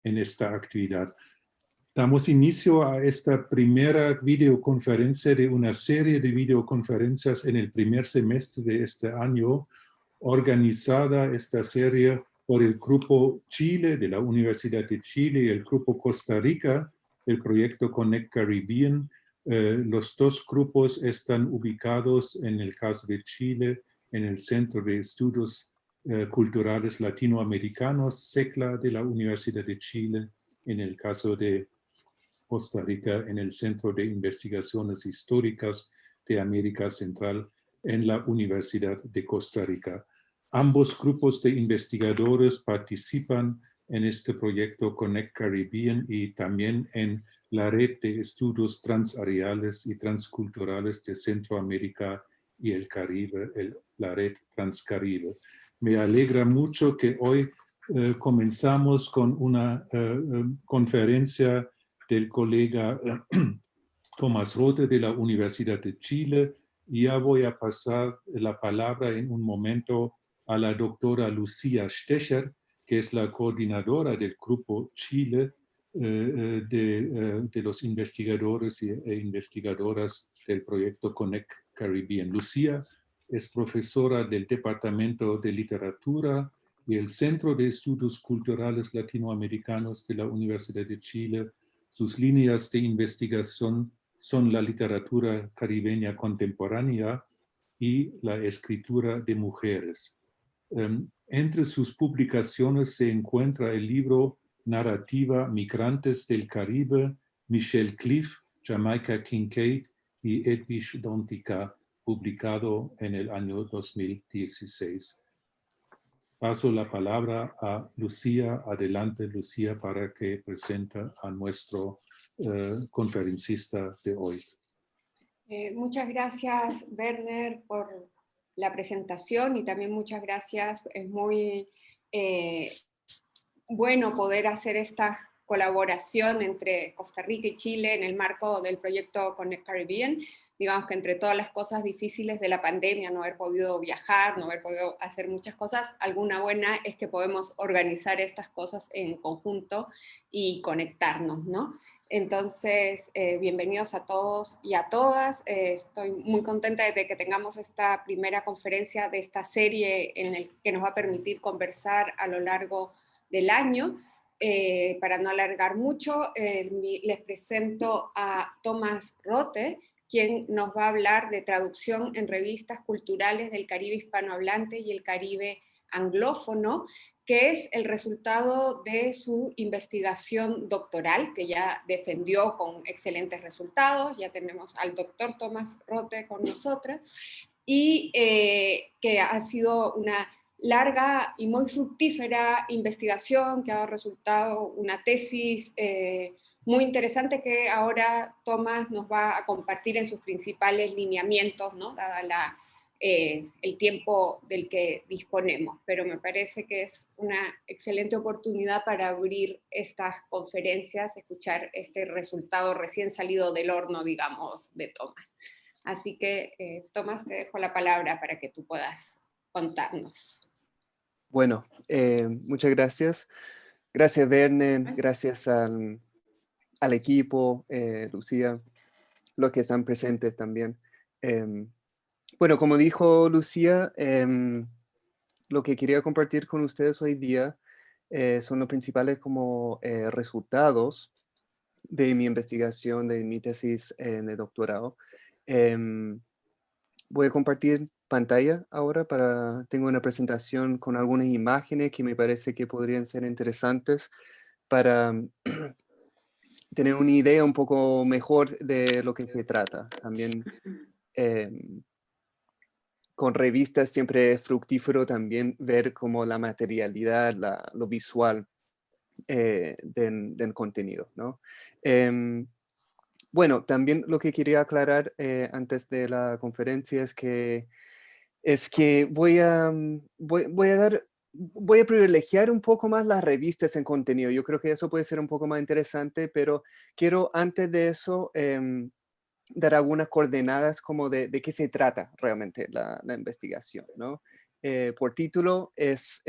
en esta actividad. Damos inicio a esta primera videoconferencia de una serie de videoconferencias en el primer semestre de este año, organizada esta serie por el Grupo Chile de la Universidad de Chile y el Grupo Costa Rica del proyecto Connect Caribbean. Los dos grupos están ubicados, en el caso de Chile, en el Centro de Estudios Culturales Latinoamericanos, CECLA, de la Universidad de Chile, en el caso de Costa Rica, en el Centro de Investigaciones Históricas de América Central, en la Universidad de Costa Rica. Ambos grupos de investigadores participan en este proyecto Connect Caribbean y también en la red de estudios transareales y transculturales de Centroamérica y el Caribe, la red Transcaribe. Me alegra mucho que hoy comenzamos con una conferencia del colega Tomás Rote de la Universidad de Chile. Y ya voy a pasar la palabra en un momento a la doctora Lucía Stecher, que es la coordinadora del Grupo Chile de los investigadores e investigadoras del proyecto Connect Caribbean. Lucía es profesora del Departamento de Literatura y el Centro de Estudios Culturales Latinoamericanos de la Universidad de Chile. Sus líneas de investigación son la literatura caribeña contemporánea y la escritura de mujeres. Entre sus publicaciones se encuentra el libro Narrativa Migrantes del Caribe, Michelle Cliff, Jamaica Kincaid y Edwidge Danticat, publicado en el año 2016. Paso la palabra a Lucía. Adelante, Lucía, para que presente a nuestro conferencista de hoy. Muchas gracias, Werner, por la presentación y también muchas gracias. Es muy bueno poder hacer esta colaboración entre Costa Rica y Chile en el marco del proyecto Connect Caribbean. Digamos que entre todas las cosas difíciles de la pandemia, no haber podido viajar, no haber podido hacer muchas cosas, alguna buena es que podemos organizar estas cosas en conjunto y conectarnos, ¿no? Entonces, bienvenidos a todos y a todas. Estoy muy contenta de que tengamos esta primera conferencia de esta serie en el que nos va a permitir conversar a lo largo del año. Para no alargar mucho, les presento a Tomás Rote, quien nos va a hablar de traducción en revistas culturales del Caribe hispanohablante y el Caribe anglófono, que es el resultado de su investigación doctoral, que ya defendió con excelentes resultados. Ya tenemos al doctor Tomás Rote con nosotras, y que ha sido una larga y muy fructífera investigación que ha dado resultado una tesis muy interesante que ahora Tomás nos va a compartir en sus principales lineamientos, ¿no? Dada el tiempo del que disponemos, pero me parece que es una excelente oportunidad para abrir estas conferencias, escuchar este resultado recién salido del horno, digamos, de Tomás. Así que, Tomás, te dejo la palabra para que tú puedas contarnos. Bueno, muchas gracias. Gracias, Werner. Gracias al equipo, Lucía, los que están presentes también. Bueno, como dijo Lucía, lo que quería compartir con ustedes hoy día son los principales como resultados de mi investigación, de mi tesis de doctorado. Voy a compartir pantalla ahora tengo una presentación con algunas imágenes que me parece que podrían ser interesantes para tener una idea un poco mejor de lo que se trata. También con revistas siempre es fructífero también ver como la materialidad, lo visual del contenido, ¿no? Bueno, también lo que quería aclarar antes de la conferencia es que voy a privilegiar un poco más las revistas en contenido. Yo creo que eso puede ser un poco más interesante, pero quiero antes de eso dar algunas coordenadas como de qué se trata realmente la investigación, ¿no? Por título es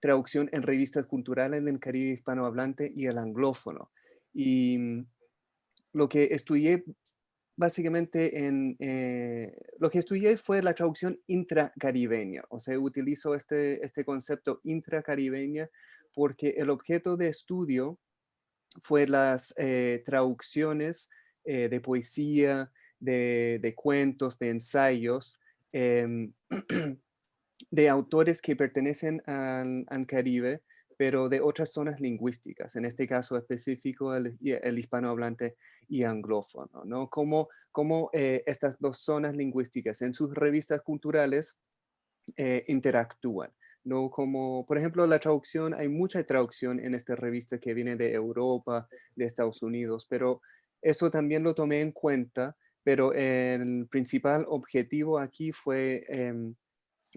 traducción en revistas culturales del Caribe hispanohablante y el anglófono. Y lo que estudié básicamente lo que estudié fue la traducción intracaribeña, o sea, utilizo este concepto intracaribeña porque el objeto de estudio fue las traducciones de poesía, de cuentos, de ensayos, em, de autores que pertenecen al Caribe, pero de otras zonas lingüísticas, en este caso específico el hispanohablante y anglófono, ¿no? Cómo estas dos zonas lingüísticas en sus revistas culturales interactúan, ¿no? Como, por ejemplo, la traducción, hay mucha traducción en esta revista que viene de Europa, de Estados Unidos, pero eso también lo tomé en cuenta, pero el principal objetivo aquí fue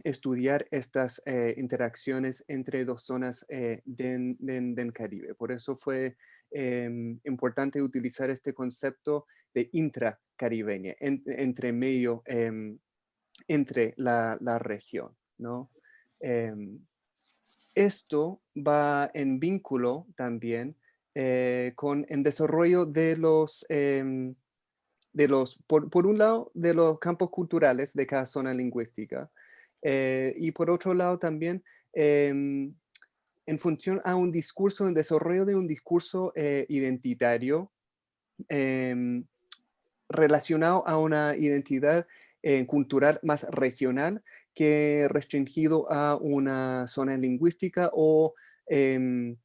estudiar estas interacciones entre dos zonas del Caribe. Por eso fue importante utilizar este concepto de intracaribeña, entre medio, entre la región, ¿no? Em, Esto va en vínculo también con el desarrollo por un lado, de los campos culturales de cada zona lingüística, y por otro lado también en función a un discurso, en desarrollo de un discurso identitario em, relacionado a una identidad cultural más regional que restringido a una zona lingüística em,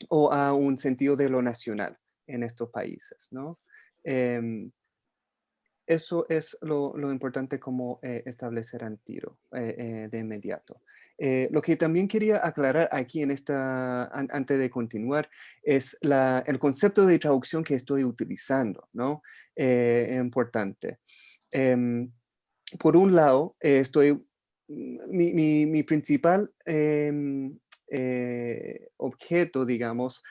o a un sentido de lo nacional en estos países, ¿no? Em, Eso es lo importante como establecer al tiro de inmediato. Lo que también quería aclarar aquí antes de continuar, es el concepto de traducción que estoy utilizando, ¿no? Importante. Em, por un lado, mi principal objeto, digamos,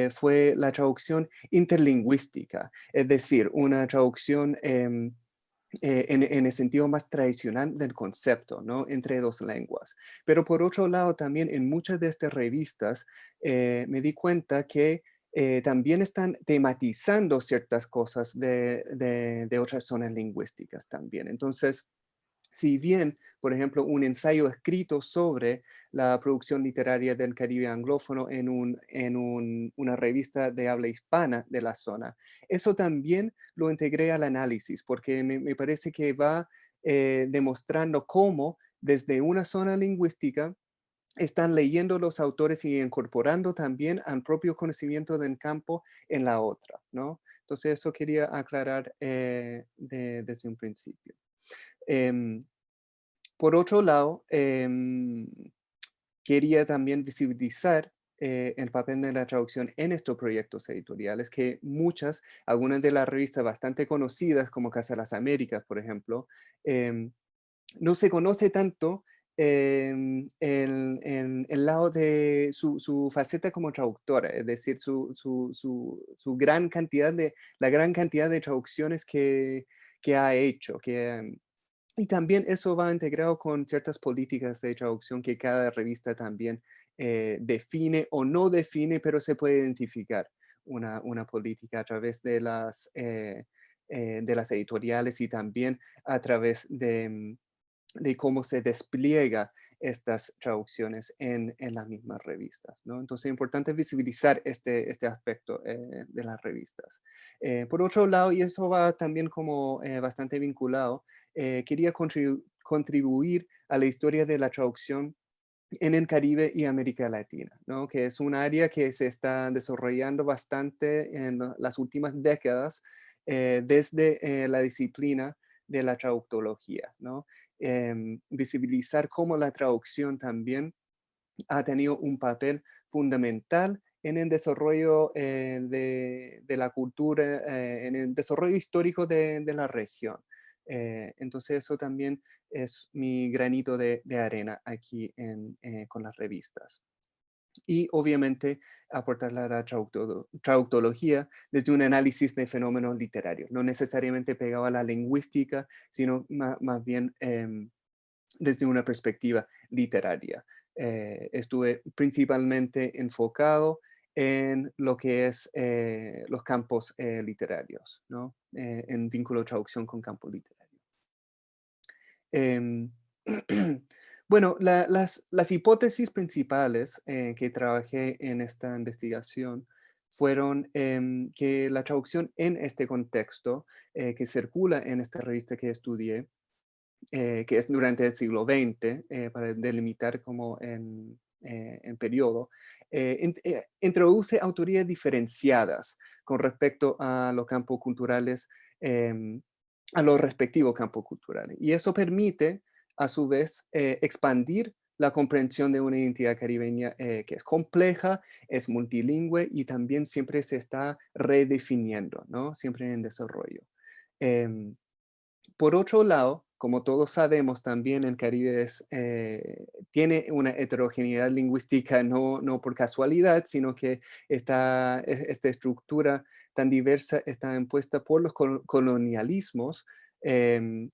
fue la traducción interlingüística, es decir, una traducción en el sentido más tradicional del concepto, ¿no? Entre dos lenguas. Pero por otro lado, también en muchas de estas revistas me di cuenta que también están tematizando ciertas cosas de otras zonas lingüísticas también. Entonces, si bien, por ejemplo, un ensayo escrito sobre la producción literaria del Caribe anglófono una revista de habla hispana de la zona, eso también lo integré al análisis porque me parece que va demostrando cómo desde una zona lingüística están leyendo los autores y incorporando también al propio conocimiento del campo en la otra, ¿no? Entonces eso quería aclarar desde un principio. Em, por otro lado, quería también visibilizar el papel de la traducción en estos proyectos editoriales, que algunas de las revistas bastante conocidas, como Casa de las Américas, por ejemplo, no se conoce tanto el lado de su faceta como traductora, es decir, su la gran cantidad de traducciones que ha hecho, y también eso va integrado con ciertas políticas de traducción que cada revista también define o no define, pero se puede identificar una política a través de las editoriales y también a través de cómo se despliega estas traducciones en las mismas revistas, ¿no? Entonces es importante visibilizar este aspecto de las revistas. Por otro lado, y eso va también como bastante vinculado, quería contribuir a la historia de la traducción en el Caribe y América Latina, ¿no? Que es un área que se está desarrollando bastante en las últimas décadas desde la disciplina de la traductología, ¿no? Visibilizar cómo la traducción también ha tenido un papel fundamental en el desarrollo de la cultura, en el desarrollo histórico de la región. Entonces eso también es mi granito de arena aquí con las revistas. Y obviamente aportar a la traductología desde un análisis de fenómenos literarios, no necesariamente pegado a la lingüística, sino más bien desde una perspectiva literaria. Estuve principalmente enfocado en lo que es los campos literarios, ¿no? En vínculo de traducción con campo literario. Em, bueno, las hipótesis principales que trabajé en esta investigación fueron que la traducción en este contexto que circula en esta revista que estudié, que es durante el siglo XX, para delimitar como en periodo, introduce autorías diferenciadas con respecto a los campos culturales, a los respectivos campos culturales. Y eso permite, a su vez, expandir la comprensión de una identidad caribeña que es compleja, es multilingüe y también siempre se está redefiniendo, ¿no? Siempre en desarrollo. Em, por otro lado, como todos sabemos, también el Caribe tiene una heterogeneidad lingüística no por casualidad, sino que esta estructura tan diversa está impuesta por los colonialismos em,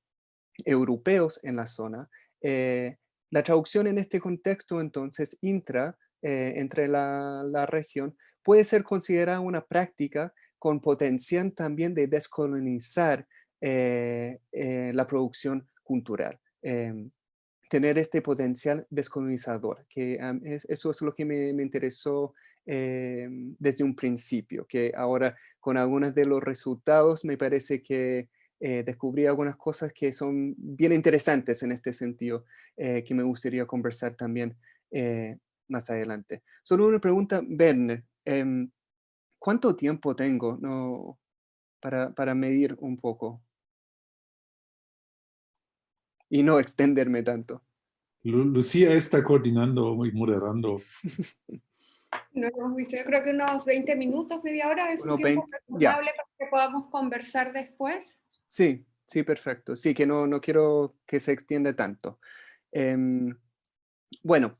europeos en la zona. Eh, la traducción en este contexto, entonces, entre la región, puede ser considerada una práctica con potencial también de descolonizar la producción cultural. Tener este potencial descolonizador, que eso es lo que me interesó desde un principio, que ahora con algunos de los resultados me parece que descubrí algunas cosas que son bien interesantes en este sentido, que me gustaría conversar también más adelante. Solo una pregunta, Werner, ¿cuánto tiempo tengo para medir un poco y no extenderme tanto? Lucía está coordinando y moderando. No hemos visto, yo creo que unos 20 minutos, media hora es un Unos tiempo 20, ya. razonable para que podamos conversar después. Sí, sí, perfecto. Sí, que no quiero que se extienda tanto. Em, bueno,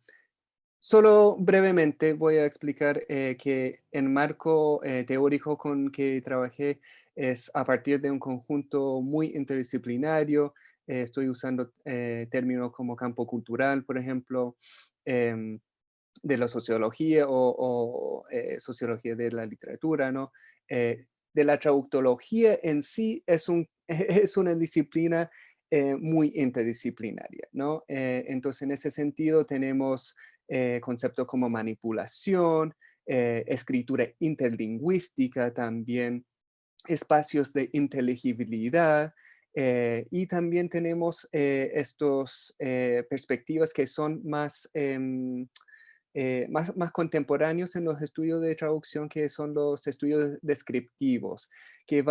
solo brevemente voy a explicar que el marco teórico con que trabajé es a partir de un conjunto muy interdisciplinario. Estoy usando términos como campo cultural, por ejemplo, em, de la sociología o sociología de la literatura, ¿no? De la traductología en sí es una disciplina muy interdisciplinaria, ¿no? Entonces, en ese sentido, tenemos conceptos como manipulación, escritura interlingüística también, espacios de inteligibilidad, y también tenemos estos perspectivas que son más contemporáneos en los estudios de traducción, que son los estudios descriptivos, que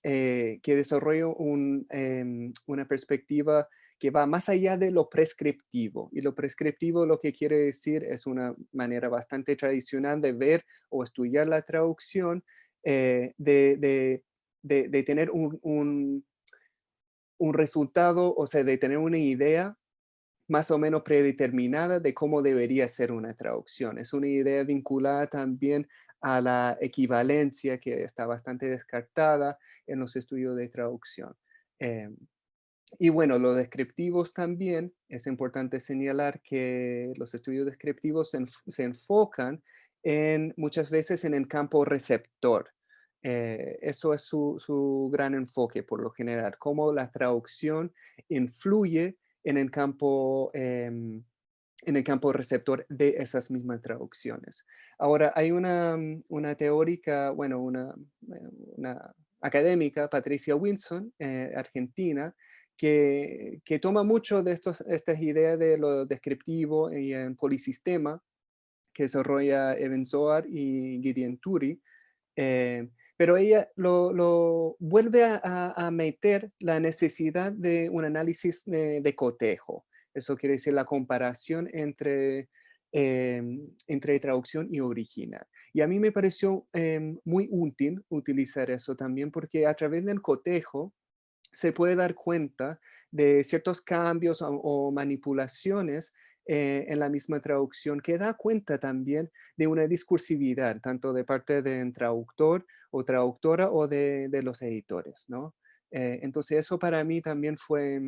que desarrolla una perspectiva que va más allá de lo prescriptivo. Y lo prescriptivo lo que quiere decir es una manera bastante tradicional de ver o estudiar la traducción, de tener un resultado, o sea, de tener una idea más o menos predeterminada de cómo debería ser una traducción. Es una idea vinculada también a la equivalencia, que está bastante descartada en los estudios de traducción. Em, y bueno, los descriptivos también, es importante señalar que los estudios descriptivos se enfocan muchas veces en el campo receptor. Eso es su gran enfoque por lo general, cómo la traducción influye en el campo receptor de esas mismas traducciones. Ahora, hay una teórica, bueno, una académica, Patricia Wilson, argentina, que toma mucho de estas ideas de lo descriptivo y en polisistema que desarrolla Eben Zohar y Gideon Turi, pero ella lo vuelve a meter la necesidad de un análisis de cotejo. Eso quiere decir la comparación entre traducción y original. Y a mí me pareció muy útil utilizar eso también, porque a través del cotejo se puede dar cuenta de ciertos cambios o manipulaciones en la misma traducción, que da cuenta también de una discursividad, tanto de parte del traductor o traductora o de los editores, ¿no? Entonces eso para mí también fue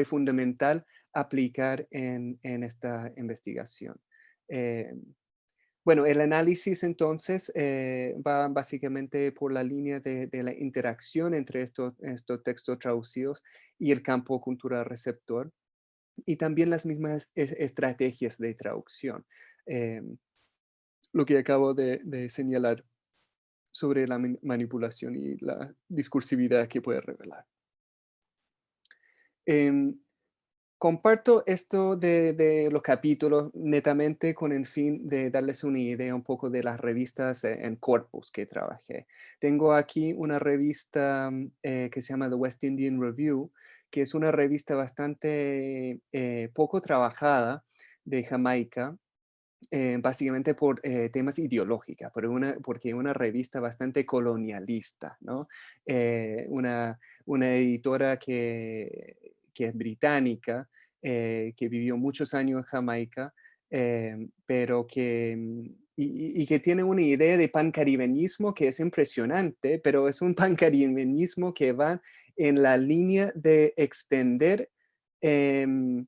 fundamental aplicar en esta investigación. Bueno, el análisis entonces va básicamente por la línea de la interacción entre estos textos traducidos y el campo cultura-receptor, y también las mismas estrategias de traducción. Lo que acabo de señalar sobre la manipulación y la discursividad que puede revelar. Comparto esto de los capítulos netamente con el fin de darles una idea un poco de las revistas en corpus que trabajé. Tengo aquí una revista que se llama The West Indian Review, que es una revista bastante poco trabajada de Jamaica, básicamente por temas ideológicos, porque es una revista bastante colonialista, ¿no? Una editora que es británica, que vivió muchos años en Jamaica, pero y que tiene una idea de pancaribeñismo que es impresionante, pero es un pancaribeñismo que va en la línea de extender en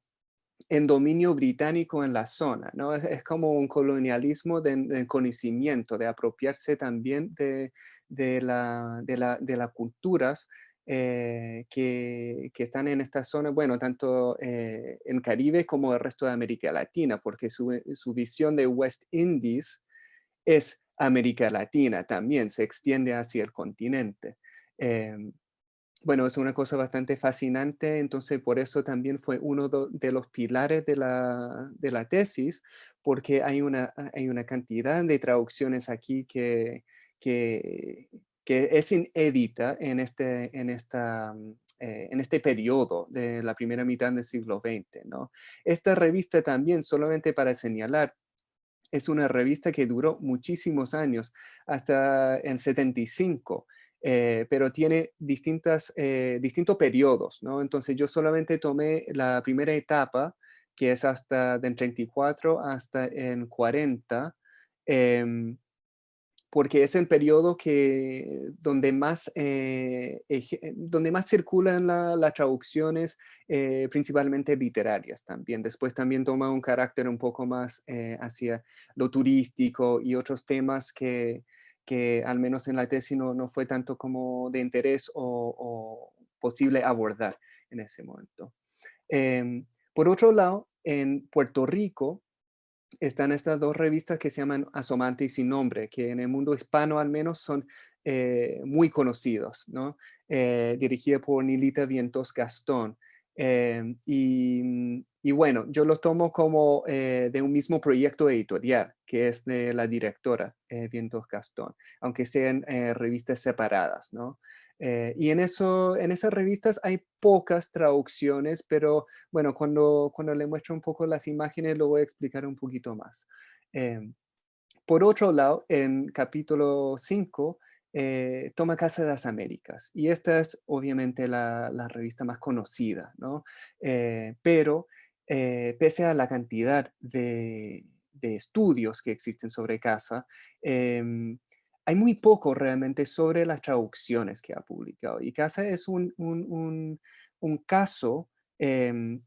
dominio británico en la zona, ¿no? Es como un colonialismo de conocimiento, de apropiarse también de las culturas que están en esta zona, bueno, tanto en Caribe como el resto de América Latina, porque su visión de West Indies es América Latina también, se extiende hacia el continente. Bueno, es una cosa bastante fascinante, entonces por eso también fue uno de los pilares de la tesis, porque hay una cantidad de traducciones aquí que, que es inédita en este periodo de la primera mitad del siglo XX, ¿no? Esta revista también, solamente para señalar, es una revista que duró muchísimos años, hasta en 75, pero tiene distintos periodos, ¿no? Entonces yo solamente tomé la primera etapa, que es hasta del 34 hasta en 40, em, porque es el periodo donde más circulan las traducciones, principalmente literarias también. Después también toma un carácter un poco más hacia lo turístico y otros temas que al menos en la tesis no fue tanto como de interés o posible abordar en ese momento. Por otro lado, en Puerto Rico, están estas dos revistas que se llaman Asomante y Sin Nombre, que en el mundo hispano al menos son muy conocidos, ¿no? Dirigida por Nilita Vientos Gastón. Y bueno, yo los tomo como de un mismo proyecto editorial, que es de la directora Vientos Gastón, aunque sean revistas separadas, ¿no? Y en esas revistas hay pocas traducciones, pero bueno, cuando le muestro un poco las imágenes lo voy a explicar un poquito más. Em, por otro lado, en capítulo 5, toma Casa de las Américas, y esta es obviamente la revista más conocida, ¿no? Pero pese a la cantidad de estudios que existen sobre Casa, hay muy poco realmente sobre las traducciones que ha publicado. Y Casa es un caso em,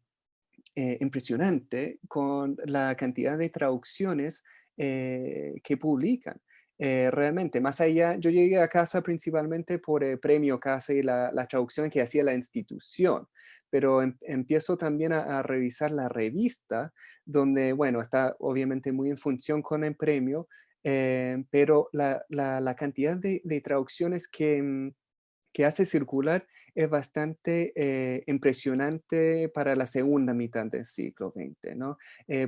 impresionante con la cantidad de traducciones que publican. Realmente, más allá, yo llegué a Casa principalmente por el premio Casa y la traducción que hacía la institución, pero empiezo también a revisar la revista, donde, bueno, está obviamente muy en función con el premio, pero la cantidad de traducciones que hace circular es bastante impresionante para la segunda mitad del siglo XX, ¿no?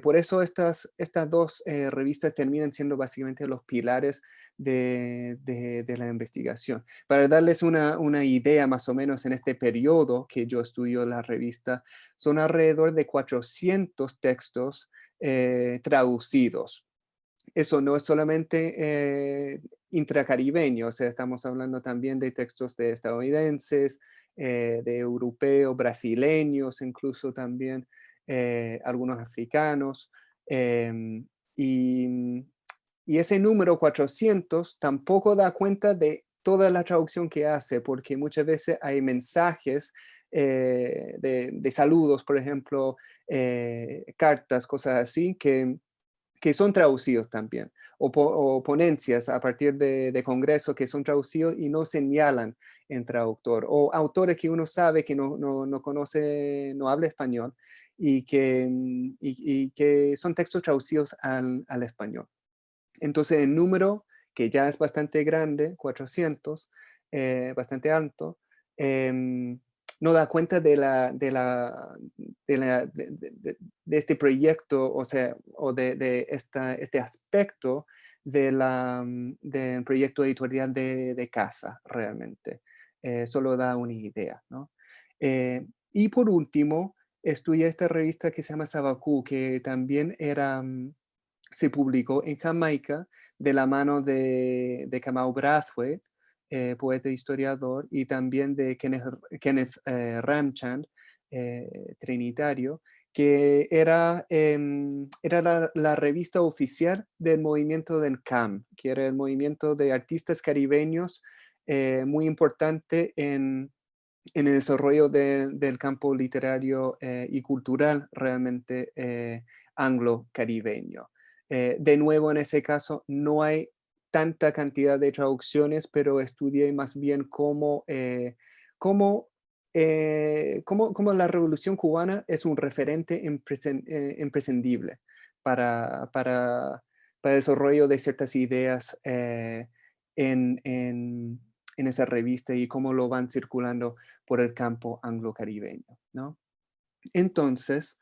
Por eso estas dos revistas terminan siendo básicamente los pilares de la investigación. Para darles una idea más o menos en este periodo que yo estudio la revista, son alrededor de 400 textos traducidos. Eso no es solamente intracaribeño, o sea, estamos hablando también de textos de estadounidenses, de europeos, brasileños, incluso también algunos africanos. em, y, y ese número 400 tampoco da cuenta de toda la traducción que hace, porque muchas veces hay mensajes de saludos, por ejemplo, cartas, cosas así, que son traducidos también, o ponencias a partir de congresos que son traducidos y no señalan en traductor, o autores que uno sabe que no conoce, no habla español, y que son textos traducidos al español. Entonces el número, que ya es bastante grande, 400, bastante alto, no da cuenta de este proyecto, o sea, o de este aspecto del proyecto editorial de Casa, realmente. Solo da una idea, ¿no? Y por último, estudié esta revista que se llama Sabacú, que también se publicó en Jamaica de la mano de Kamau Brathwaite, poeta e historiador, y también de Kenneth Ramchand, trinitario, que era la revista oficial del movimiento del CAM, que era el movimiento de artistas caribeños muy importante en el desarrollo del campo literario y cultural realmente anglo-caribeño. De nuevo, en ese caso, no hay tanta cantidad de traducciones, pero estudié más bien cómo la Revolución Cubana es un referente imprescindible para el desarrollo de ciertas ideas en esa revista y cómo lo van circulando por el campo anglo-caribeño, ¿no? Entonces,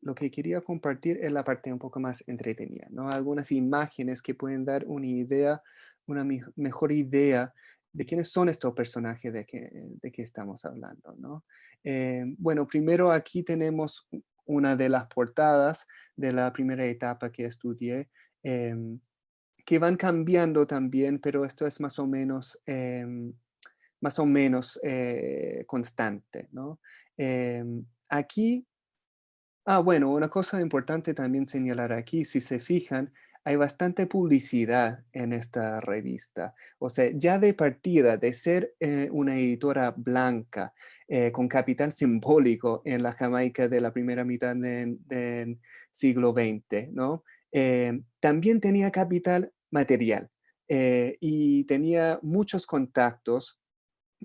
lo que quería compartir es la parte un poco más entretenida, ¿no? Algunas imágenes que pueden dar una idea, una mejor idea de quiénes son estos personajes de que estamos hablando, ¿no? Bueno, primero aquí tenemos una de las portadas de la primera etapa que estudié, que van cambiando también, pero esto es más o menos constante, ¿no? Aquí, bueno, una cosa importante también señalar aquí, si se fijan, hay bastante publicidad en esta revista. O sea, ya de partida de ser una editora blanca, con capital simbólico en la Jamaica de la primera mitad del siglo XX, ¿no? También tenía capital material y tenía muchos contactos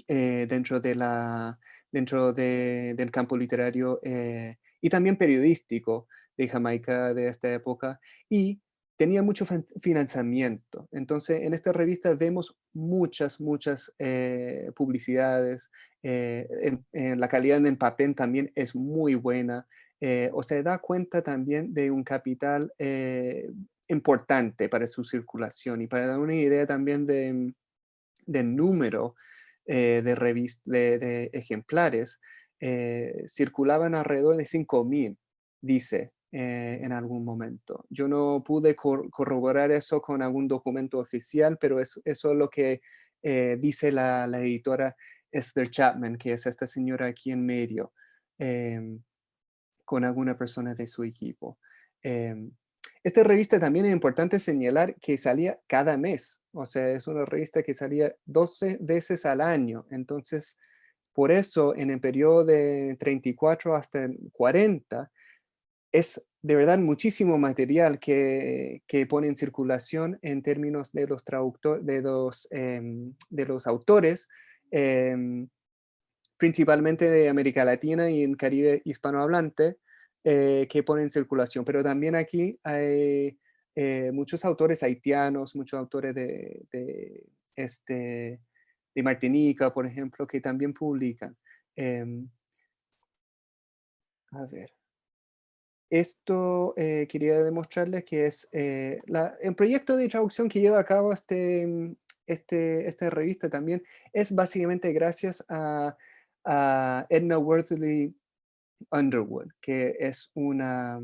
dentro del campo literario y también periodístico de Jamaica de esta época, y tenía mucho financiamiento. Entonces, en esta revista vemos muchas publicidades. La calidad en el papel también es muy buena. O se da cuenta también de un capital importante para su circulación, y para dar una idea también del número de ejemplares, circulaban alrededor de 5.000, dice en algún momento. Yo no pude corroborar eso con algún documento oficial, pero eso es lo que dice la editora Esther Chapman, que es esta señora aquí en medio, con alguna persona de su equipo. Em, Esta revista también es importante señalar que salía cada mes, o sea, es una revista que salía 12 veces al año. Entonces, por eso en el periodo de 34 hasta 40 es de verdad muchísimo material que pone en circulación en términos de los traductores, de los autores, em, principalmente de América Latina y en Caribe hispanohablante, que pone en circulación. Pero también aquí hay muchos autores haitianos, muchos autores de Martinica, por ejemplo, que también publican. Em, a ver. Esto quería demostrarles que es el proyecto de traducción que lleva a cabo esta revista también es básicamente gracias a Edna Worthley Underwood, que es una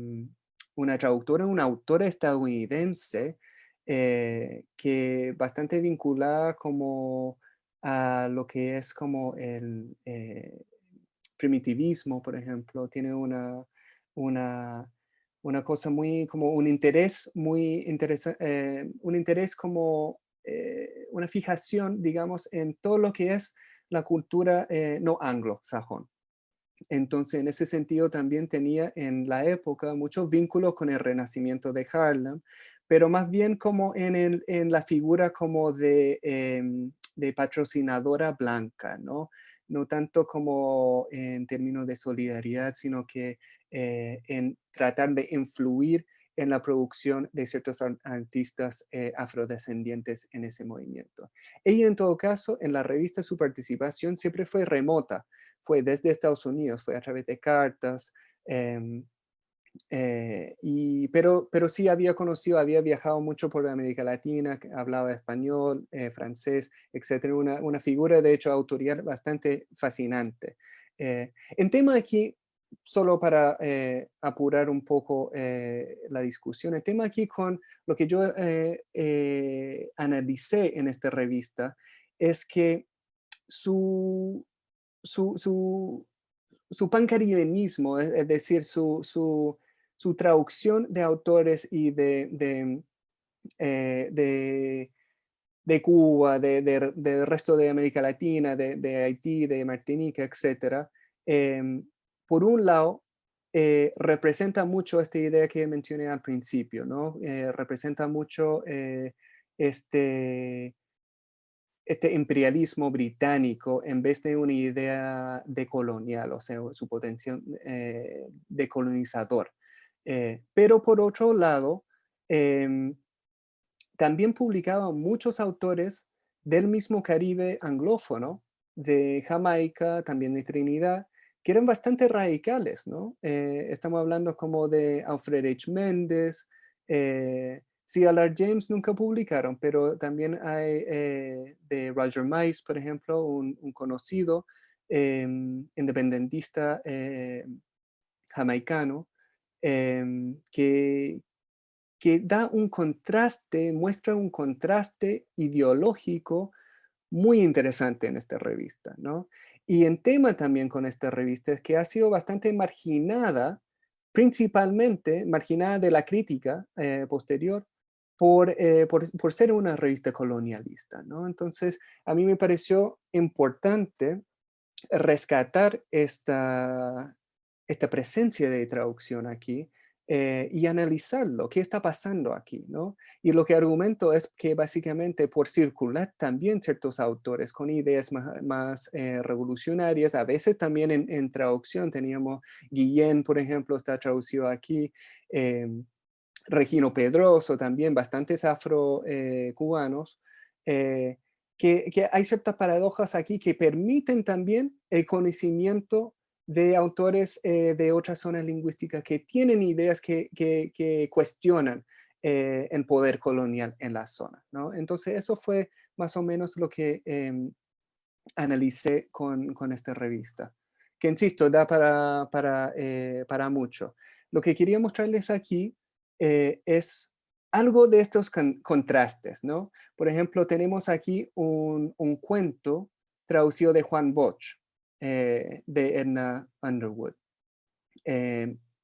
traductora, una autora estadounidense que bastante vinculada como a lo que es como el primitivismo, por ejemplo. Tiene una, una cosa muy, como un interés muy interesante, un interés como una fijación, digamos, en todo lo que es la cultura no anglosajón. Entonces, en ese sentido, también tenía en la época muchos vínculos con el Renacimiento de Harlem, pero más bien como en la figura como de patrocinadora blanca, ¿no? No tanto como en términos de solidaridad, sino que en tratar de influir en la producción de ciertos artistas afrodescendientes en ese movimiento. Ella, en todo caso, en la revista, su participación siempre fue remota, fue desde Estados Unidos, fue a través de cartas, em, pero sí había conocido, había viajado mucho por América Latina, que hablaba español, francés, etcétera, una figura de hecho autorial bastante fascinante. En tema aquí, solo para apurar un poco la discusión, el tema aquí con lo que yo analicé en esta revista es que su, su, su, su pancaribenismo, es decir, su traducción de autores y eh, de, de Cuba, del resto de América Latina, de Haití, de Martinica, etcétera, por un lado, representa mucho esta idea que mencioné al principio, ¿no? Representa mucho este, este imperialismo británico en vez de una idea decolonial, o sea, su potencial decolonizador. Pero por otro lado, em, también publicaba muchos autores del mismo Caribe anglófono, de Jamaica, también de Trinidad, que eran bastante radicales, ¿no? Estamos hablando como de Alfred H. Méndez, C.L.R. James nunca publicaron, pero también hay de Roger Mice, por ejemplo, un conocido independentista jamaicano, que da un contraste, muestra un contraste ideológico muy interesante en esta revista, ¿no? Y en tema también con esta revista es que ha sido bastante marginada, principalmente marginada de la crítica posterior, por ser una revista colonialista, ¿no? Entonces, a mí me pareció importante rescatar esta presencia de traducción aquí y analizarlo, qué está pasando aquí, ¿no? Y lo que argumento es que básicamente por circular también ciertos autores con ideas más revolucionarias, a veces también en traducción teníamos Guillén, por ejemplo, está traducido aquí, Regino Pedroso también, bastantes afro-cubanos, que hay ciertas paradojas aquí que permiten también el conocimiento de autores de otras zonas lingüísticas que tienen ideas que cuestionan el poder colonial en la zona, ¿no? Entonces, eso fue más o menos lo que analicé con esta revista, que insisto, da para mucho. Lo que quería mostrarles aquí es algo de estos contrastes, ¿no? Por ejemplo, tenemos aquí un cuento traducido de Juan Bosch, de Edna Underwood.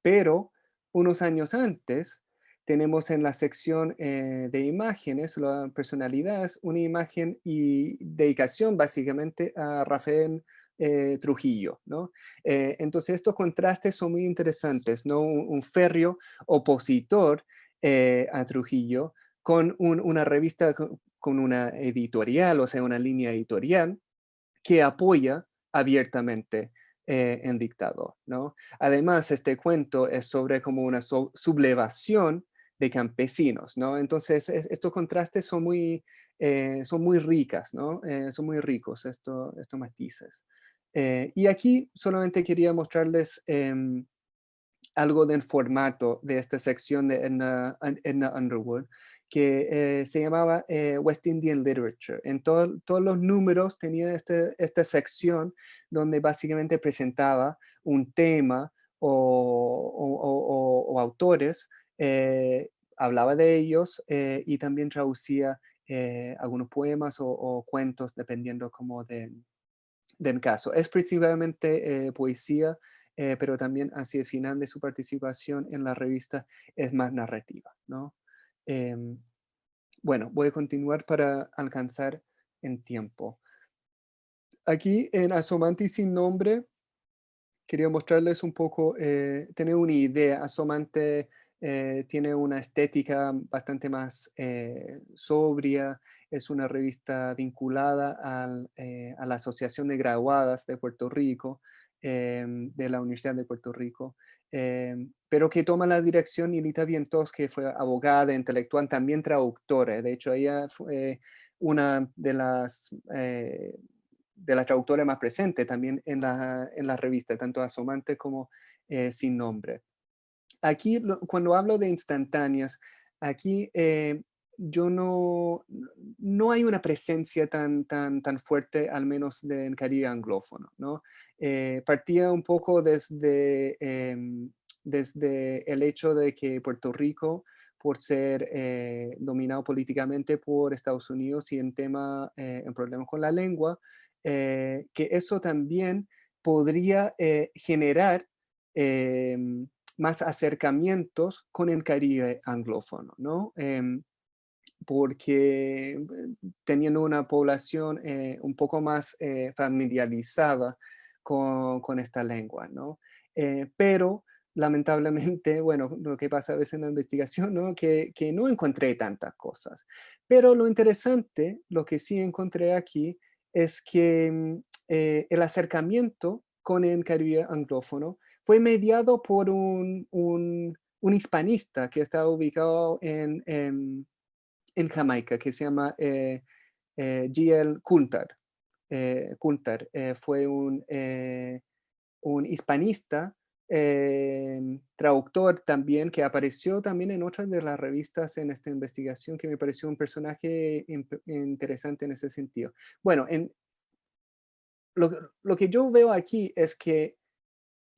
Pero unos años antes, tenemos en la sección de imágenes, las personalidades, una imagen y dedicación básicamente a Rafael Trujillo, ¿no? Entonces estos contrastes son muy interesantes, ¿no? Un férreo opositor a Trujillo con una revista, con una editorial, o sea, una línea editorial que apoya abiertamente en Dictador, ¿no? Además, este cuento es sobre como una sublevación de campesinos, ¿no? Entonces, estos contrastes son muy ricas, ¿no? Son muy ricos estos matices. Y aquí solamente quería mostrarles algo del formato de esta sección de Edna Underwood, que se llamaba West Indian Literature. En todos los números tenía esta sección donde básicamente presentaba un tema o autores, hablaba de ellos y también traducía algunos poemas o cuentos, dependiendo como del caso. Es principalmente poesía, pero también hacia el final de su participación en la revista es más narrativa, ¿no? Em, bueno, voy a continuar para alcanzar en tiempo. Aquí en Asomante sin nombre, quería mostrarles un poco, tener una idea. Asomante tiene una estética bastante más sobria, es una revista vinculada a la Asociación de Graduadas de Puerto Rico, de la Universidad de Puerto Rico, pero que toma la dirección Nilita Vientos, que fue abogada, intelectual, también traductora. De hecho, ella fue una de las traductoras más presentes también en la revista, tanto Asomante como Sin Nombre. Aquí, cuando hablo de instantáneas, aquí yo no hay una presencia tan fuerte, al menos en Caribe anglófono, ¿no? Partía un poco desde el hecho de que Puerto Rico, por ser dominado políticamente por Estados Unidos y en problemas con la lengua, que eso también podría generar más acercamientos con el Caribe anglófono, ¿no? Porque teniendo una población un poco más familiarizada con esta lengua, ¿no? Pero lamentablemente, bueno, lo que pasa a veces en la investigación, ¿no? Que no encontré tantas cosas. Pero lo interesante, lo que sí encontré aquí, es que el acercamiento con el Caribe anglófono fue mediado por un hispanista que estaba ubicado en Jamaica, que se llama G.L. Coulthard. Coulthard fue un hispanista, traductor también, que apareció también en otras de las revistas en esta investigación, que me pareció un personaje interesante en ese sentido. Bueno, lo que yo veo aquí es que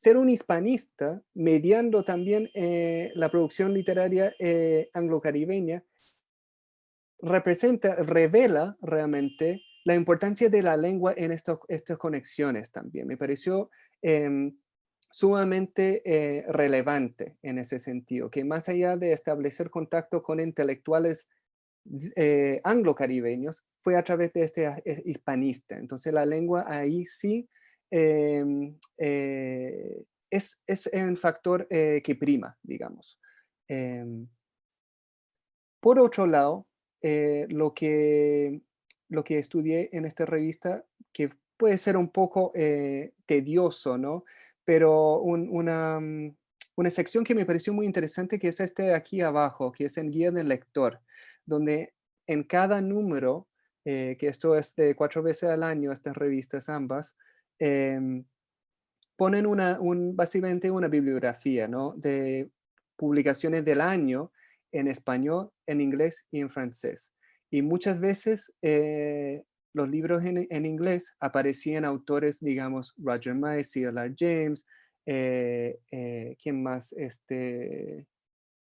ser un hispanista, mediando también la producción literaria anglo-caribeña, revela realmente la importancia de la lengua en estas conexiones también. Me pareció sumamente relevante en ese sentido, que más allá de establecer contacto con intelectuales anglo-caribeños, fue a través de este hispanista. Entonces la lengua ahí sí es un factor que prima, digamos. Por otro lado, lo que estudié en esta revista, que puede ser un poco tedioso, ¿no? Pero una sección que me pareció muy interesante, que es este de aquí abajo, que es en Guía del Lector, donde en cada número, que esto es de 4 veces al año, estas revistas ambas, em, ponen básicamente una bibliografía, ¿no? De publicaciones del año en español, en inglés y en francés. Y muchas veces los libros en inglés aparecían autores, digamos, Roger Macy, C.L.R. James, ¿quién más?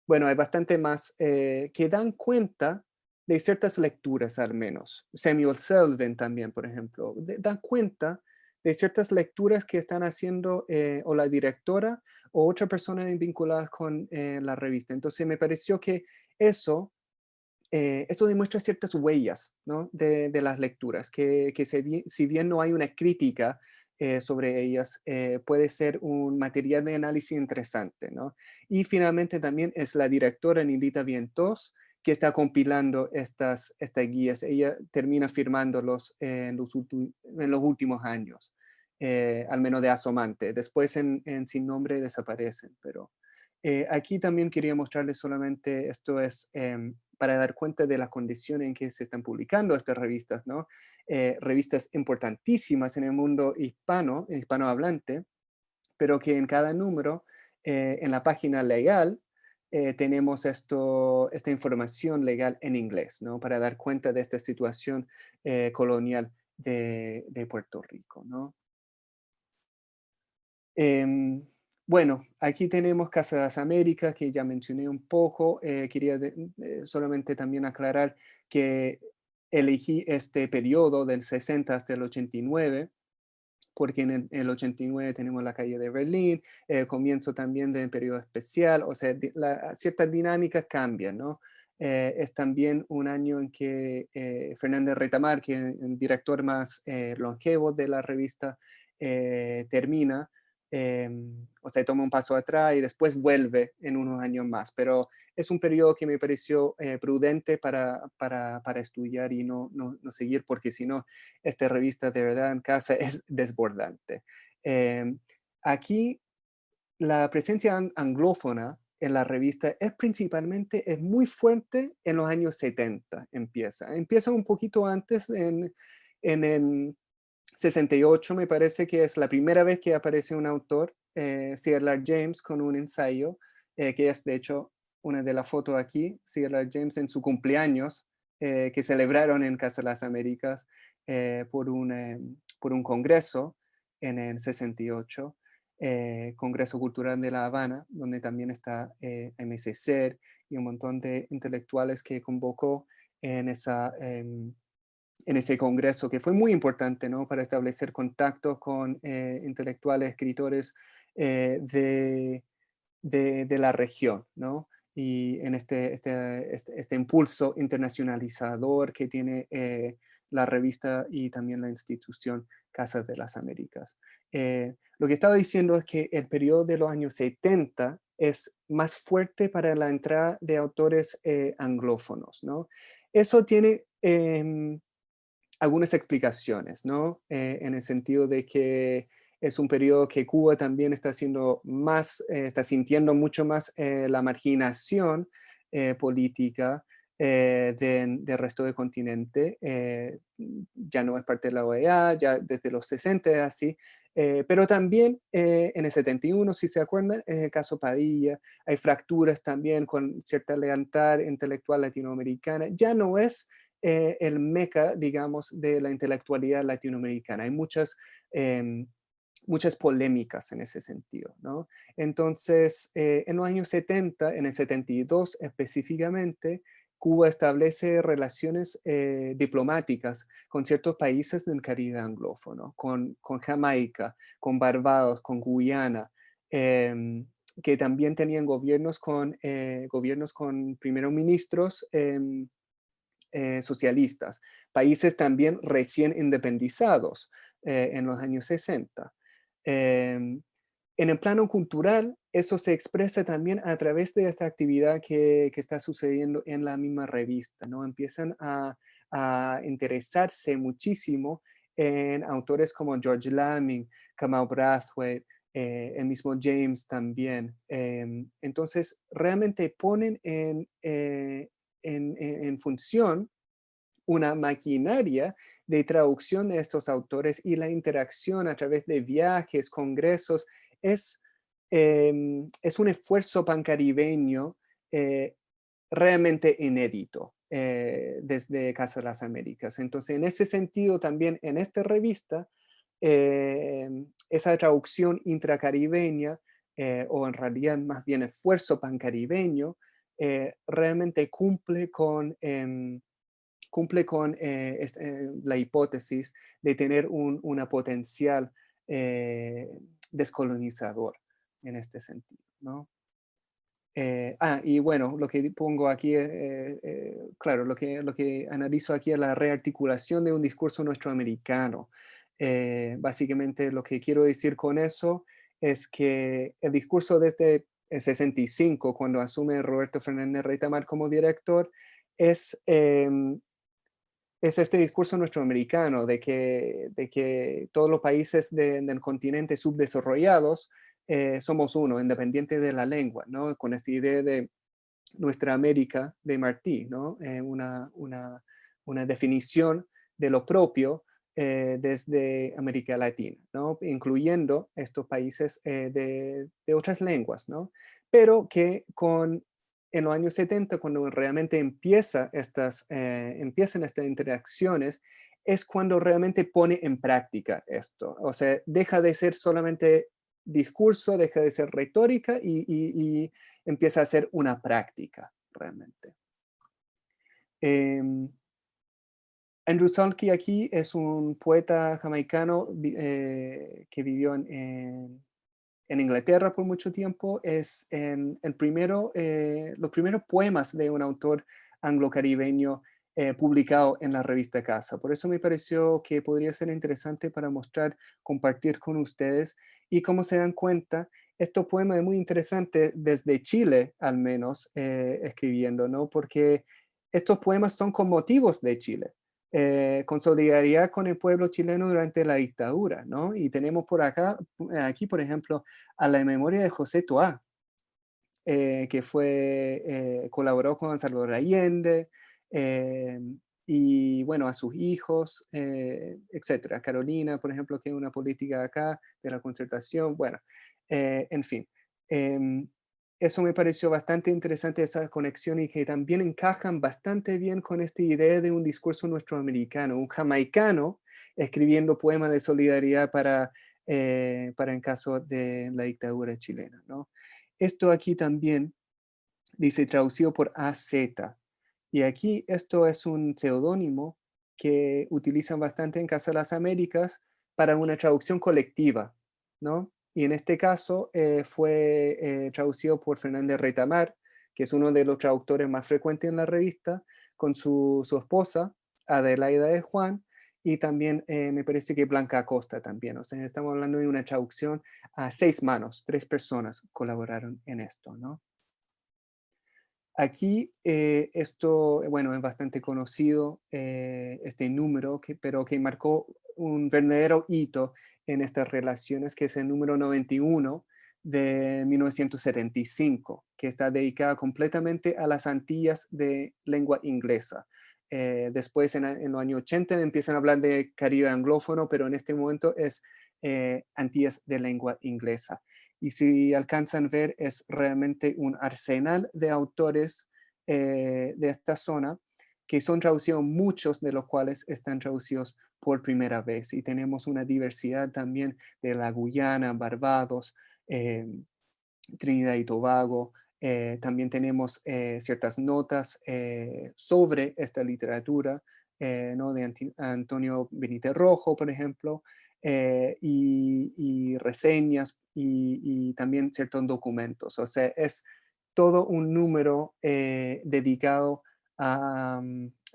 Bueno, hay bastante más que dan cuenta de ciertas lecturas al menos. Samuel Selvin también, por ejemplo, dan cuenta de ciertas lecturas que están haciendo o la directora o otra persona vinculada con la revista. Entonces me pareció que eso, eso demuestra ciertas huellas, ¿no? de las lecturas, que si bien no hay una crítica sobre ellas, puede ser un material de análisis interesante, ¿no? Y finalmente también es la directora Nilita Vientos, que está compilando estas guías. Ella termina firmándolos en los últimos años, al menos de Asomante. Después en Sin Nombre desaparecen, pero aquí también quería mostrarles solamente, esto es para dar cuenta de la condición en que se están publicando estas revistas, ¿no? Revistas importantísimas en el mundo hispanohablante, pero que en cada número, en la página legal, tenemos esta información legal en inglés, ¿no? Para dar cuenta de esta situación colonial de Puerto Rico, ¿no? Em, bueno, aquí tenemos Casa de las Américas, que ya mencioné un poco. Quería solamente también aclarar que elegí este periodo del 60 hasta el 89, porque en el 89 tenemos la caída de Berlín, comienzo también del periodo especial, o sea, ciertas dinámicas cambian, ¿no? Es también un año en que Fernández Retamar, que es el director más longevo de la revista, termina, o sea, toma un paso atrás y después vuelve en unos años más. Pero es un periodo que me pareció prudente para estudiar y no seguir, porque si no, esta revista de verdad en casa es desbordante. Aquí la presencia anglófona en la revista es muy fuerte en los años 70, empieza un poquito antes, en 68 me parece que es la primera vez que aparece un autor, C.L.R. James, con un ensayo, que es de hecho una de las fotos aquí, C.L.R. James en su cumpleaños, que celebraron en Casa de las Américas por un congreso en el 68, Congreso Cultural de La Habana, donde también está M.C. Ser y un montón de intelectuales que convocó en en ese congreso, que fue muy importante, ¿no? Para establecer contactos con intelectuales, escritores de la región, ¿no? Y en este impulso internacionalizador que tiene la revista y también la institución Casa de las Américas. Lo que estaba diciendo es que el periodo de los años 70 es más fuerte para la entrada de autores anglófonos, ¿no? Eso tiene algunas explicaciones, ¿no? En el sentido de que es un periodo que Cuba también está haciendo más, está sintiendo mucho más la marginación política del resto del continente. Ya no es parte de la OEA, ya desde los 60 es así. Pero también en el 71, si se acuerdan, en el caso Padilla, hay fracturas también con cierta lealtad intelectual latinoamericana. Ya no es el meca, digamos, de la intelectualidad latinoamericana. Hay muchas polémicas en ese sentido, ¿no? Entonces, en los años 70, en el 72 específicamente, Cuba establece relaciones diplomáticas con ciertos países del Caribe anglófono, con Jamaica, con Barbados, con Guyana, que también tenían gobiernos con primeros ministros socialistas, países también recién independizados en los años 60. En el plano cultural, eso se expresa también a través de esta actividad que está sucediendo en la misma revista, ¿no? Empiezan a interesarse muchísimo en autores como George Lamming, Kamau Brathwaite, el mismo James también. Entonces, realmente ponen en función una maquinaria de traducción de estos autores, y la interacción a través de viajes, congresos, es, es un esfuerzo pancaribeño realmente inédito desde Casa de las Américas. Entonces, en ese sentido, también en esta revista, esa traducción intracaribeña, o en realidad más bien esfuerzo pancaribeño, realmente cumple con la hipótesis de tener una potencial eh, descolonizador en este sentido, ¿no? Y bueno, lo que pongo aquí, claro, lo que analizo aquí es la rearticulación de un discurso nuestroamericano. Básicamente lo que quiero decir con eso es que el discurso desde el 65, cuando asume Roberto Fernández Reitamar como director, es, es este discurso nuestroamericano de que todos los países del continente subdesarrollados somos uno, independiente de la lengua, ¿no? Con esta idea de nuestra América de Martí, ¿no? Una definición de lo propio desde América Latina, ¿no? Incluyendo estos países de otras lenguas, ¿no? Pero que en los años 70, cuando realmente empiezan estas interacciones, es cuando realmente pone en práctica esto. O sea, deja de ser solamente discurso, deja de ser retórica y empieza a ser una práctica realmente. Andrew Solkey aquí es un poeta jamaicano que vivió en Inglaterra por mucho tiempo. Es los primeros poemas de un autor anglo-caribeño publicado en la revista Casa. Por eso me pareció que podría ser interesante para mostrar, compartir con ustedes. Y como se dan cuenta, estos poemas es muy interesante desde Chile, al menos, escribiendo, ¿no? Porque estos poemas son con motivos de Chile, con solidaridad con el pueblo chileno durante la dictadura, ¿no? Y tenemos por acá, aquí, por ejemplo, a la memoria de José Toá, que colaboró con Salvador Allende, eh, y bueno, a sus hijos, etcétera. Carolina, por ejemplo, que es una política acá de la concertación, bueno, en fin. em, Eso me pareció bastante interesante, esa conexión, y que también encajan bastante bien con esta idea de un discurso nuestroamericano, un jamaicano escribiendo poemas de solidaridad para en caso de la dictadura chilena, ¿no? Esto aquí también dice traducido por AZ. Y aquí esto es un seudónimo que utilizan bastante en Casa de las Américas para una traducción colectiva, ¿no? Y en este caso fue traducido por Fernández Retamar, que es uno de los traductores más frecuentes en la revista, con su esposa, Adelaida de Juan, y también me parece que Blanca Acosta también. O sea, estamos hablando de una traducción a 6 manos, 3 personas colaboraron en esto, ¿no? Aquí esto, bueno, es bastante conocido, este número, pero que marcó un verdadero hito en estas relaciones, que es el número 91 de 1975, que está dedicada completamente a las Antillas de lengua inglesa. Después, en los años 80, empiezan a hablar de Caribe anglófono, pero en este momento es Antillas de lengua inglesa. Y si alcanzan a ver, es realmente un arsenal de autores de esta zona que son traducidos, muchos de los cuales están traducidos por primera vez. Y tenemos una diversidad también de la Guyana, Barbados, eh, Trinidad y Tobago. También tenemos ciertas notas sobre esta literatura, ¿no? De Antonio Benítez Rojo, por ejemplo, y reseñas y también ciertos documentos. O sea, es todo un número dedicado a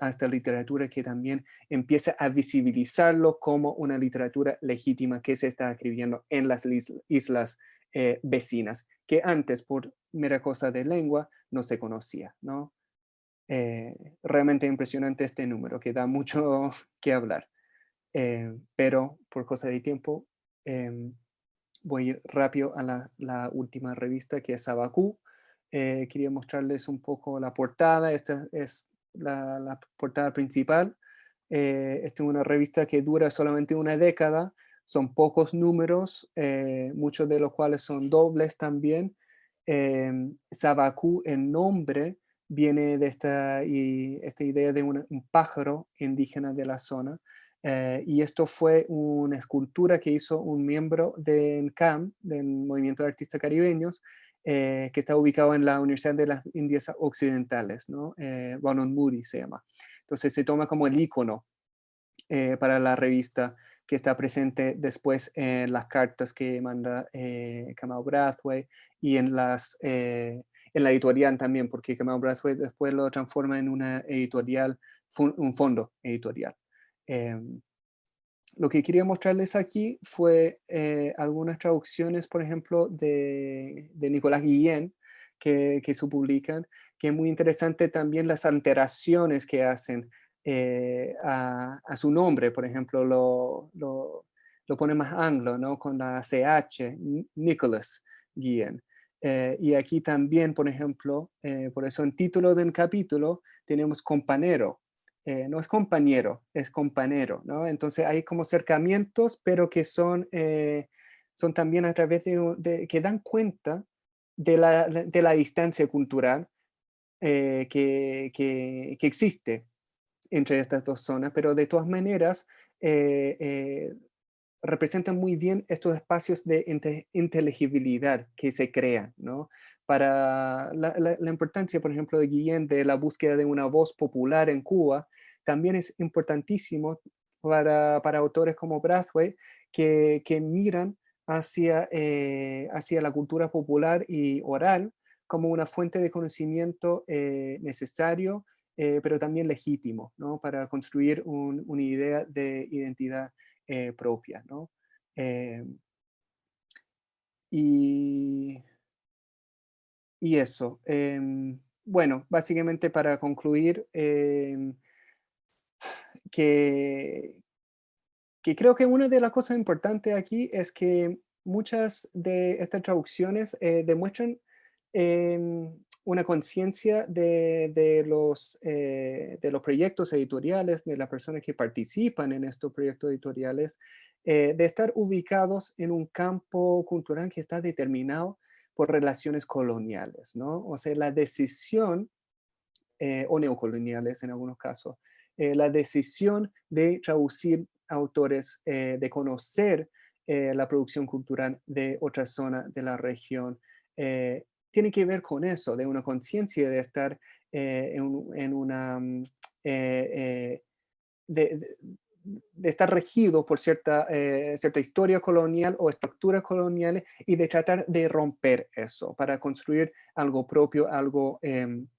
esta literatura, que también empieza a visibilizarlo como una literatura legítima que se está escribiendo en las islas vecinas, que antes, por mera cosa de lengua, no se conocía, ¿no? Realmente impresionante este número, que da mucho que hablar. Pero por cosa de tiempo, voy a ir rápido a la última revista, que es Abacú. Quería mostrarles un poco la portada. Esta es la portada principal. Esta es una revista que dura solamente una década. Son pocos números, muchos de los cuales son dobles también. Sabacú, el nombre, viene de esta idea de un pájaro indígena de la zona. Y esto fue una escultura que hizo un miembro de NCAM, del Movimiento de Artistas Caribeños, que está ubicado en la Universidad de las Indias Occidentales, ¿no? Ronald Moody se llama. Entonces se toma como el icono para la revista, que está presente después en las cartas que manda Kamau Brathwaite, y en la editorial también, porque Kamau Brathwaite después lo transforma en una editorial, un fondo editorial. Lo que quería mostrarles aquí fue algunas traducciones, por ejemplo, de Nicolás Guillén, que se publican, que es muy interesante también las alteraciones que hacen a su nombre. Por ejemplo, lo pone más anglo, ¿no? Con la CH, Nicholas Guillén. Y aquí también, por ejemplo, por eso en título del capítulo tenemos compañero. No es compañero, es compañero, ¿no? Entonces hay como acercamientos, pero que son también a través que dan cuenta de la distancia cultural que existe entre estas dos zonas, pero de todas maneras representan muy bien estos espacios de inteligibilidad que se crean, ¿no? Para la importancia, por ejemplo, de Guillén, de la búsqueda de una voz popular en Cuba, también es importantísimo para autores como Brathwaite, que miran hacia la cultura popular y oral como una fuente de conocimiento necesario pero también legítimo, ¿no? Para construir una idea de identidad propia, ¿no? Eh, y, y eso. Bueno, básicamente para concluir, que, que creo que una de las cosas importantes aquí es que muchas de estas traducciones demuestran una conciencia de los proyectos editoriales, de las personas que participan en estos proyectos editoriales, de estar ubicados en un campo cultural que está determinado por relaciones coloniales, ¿no? O sea, la decisión o neocoloniales en algunos casos, la decisión de traducir autores, de conocer la producción cultural de otra zona de la región, tiene que ver con eso, de una conciencia de estar en una, eh, eh, de estar regido por cierta historia colonial o estructuras coloniales y de tratar de romper eso para construir algo propio, algo en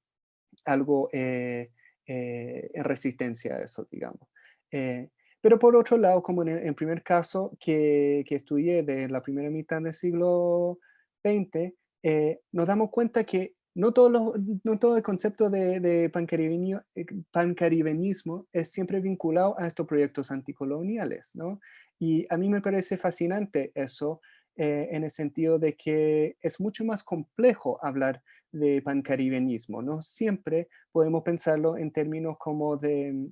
resistencia a eso, digamos. Eh, pero por otro lado, como en primer caso que estudié de la primera mitad del siglo XX, nos damos cuenta que no todo el concepto de pancaribenismo es siempre vinculado a estos proyectos anticoloniales, ¿no? Y a mí me parece fascinante eso, en el sentido de que es mucho más complejo hablar de pancaribenismo, ¿no? Siempre podemos pensarlo en términos como de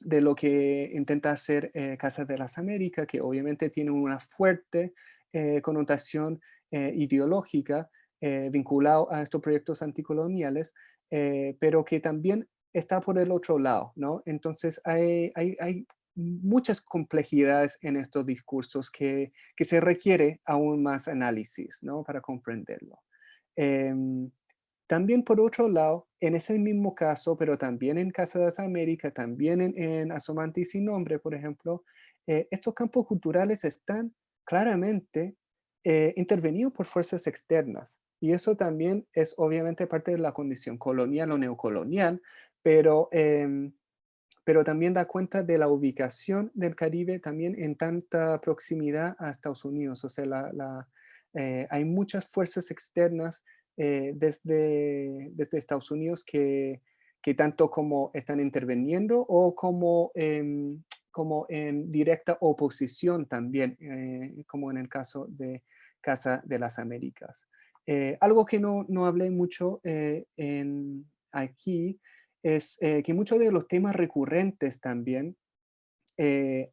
lo que intenta hacer Casa de las Américas, que obviamente tiene una fuerte connotación ideológica vinculado a estos proyectos anticoloniales, pero que también está por el otro lado, ¿no? Entonces hay muchas complejidades en estos discursos que se requiere aún más análisis, ¿no? Para comprenderlo. Em, También por otro lado, en ese mismo caso, pero también en Casa de las Américas, también en Asomante y Sin Nombre, por ejemplo, estos campos culturales están claramente intervenidos por fuerzas externas. Y eso también es obviamente parte de la condición colonial o neocolonial, pero, pero también da cuenta de la ubicación del Caribe también en tanta proximidad a Estados Unidos. O sea, hay muchas fuerzas externas desde Estados Unidos que tanto como están interviniendo o como en directa oposición también, como en el caso de Casa de las Américas. Algo que no hablé mucho aquí es que muchos de los temas recurrentes también eh,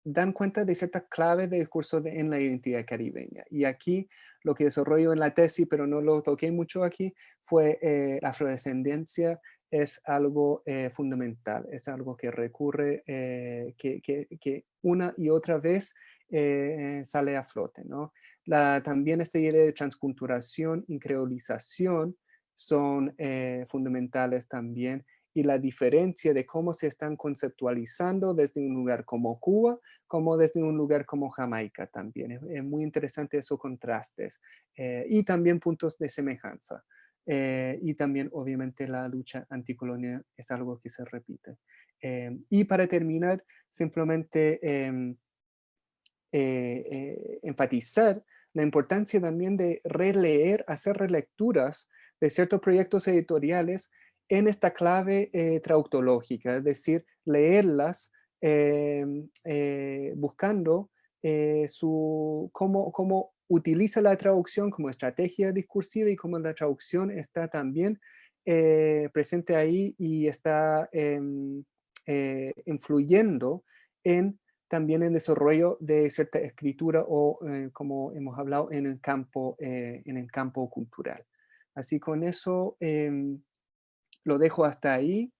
dan cuenta de ciertas claves de discurso en la identidad caribeña. Y aquí lo que desarrollo en la tesis, pero no lo toqué mucho aquí, fue la afrodescendencia es algo fundamental, es algo que recurre, que una y otra vez sale a flote, ¿no? También esta idea de transculturación, increolización son fundamentales también y la diferencia de cómo se están conceptualizando desde un lugar como Cuba, como desde un lugar como Jamaica también. Es muy interesante esos contrastes y también puntos de semejanza. Y también, obviamente, la lucha anticolonial es algo que se repite. Y para terminar, simplemente enfatizar la importancia también de releer, hacer relecturas de ciertos proyectos editoriales en esta clave traductológica, es decir, leerlas buscando cómo utiliza la traducción como estrategia discursiva y cómo la traducción está también presente ahí y está influyendo en también en desarrollo de cierta escritura o, como hemos hablado, en el campo cultural. Así con eso lo dejo hasta ahí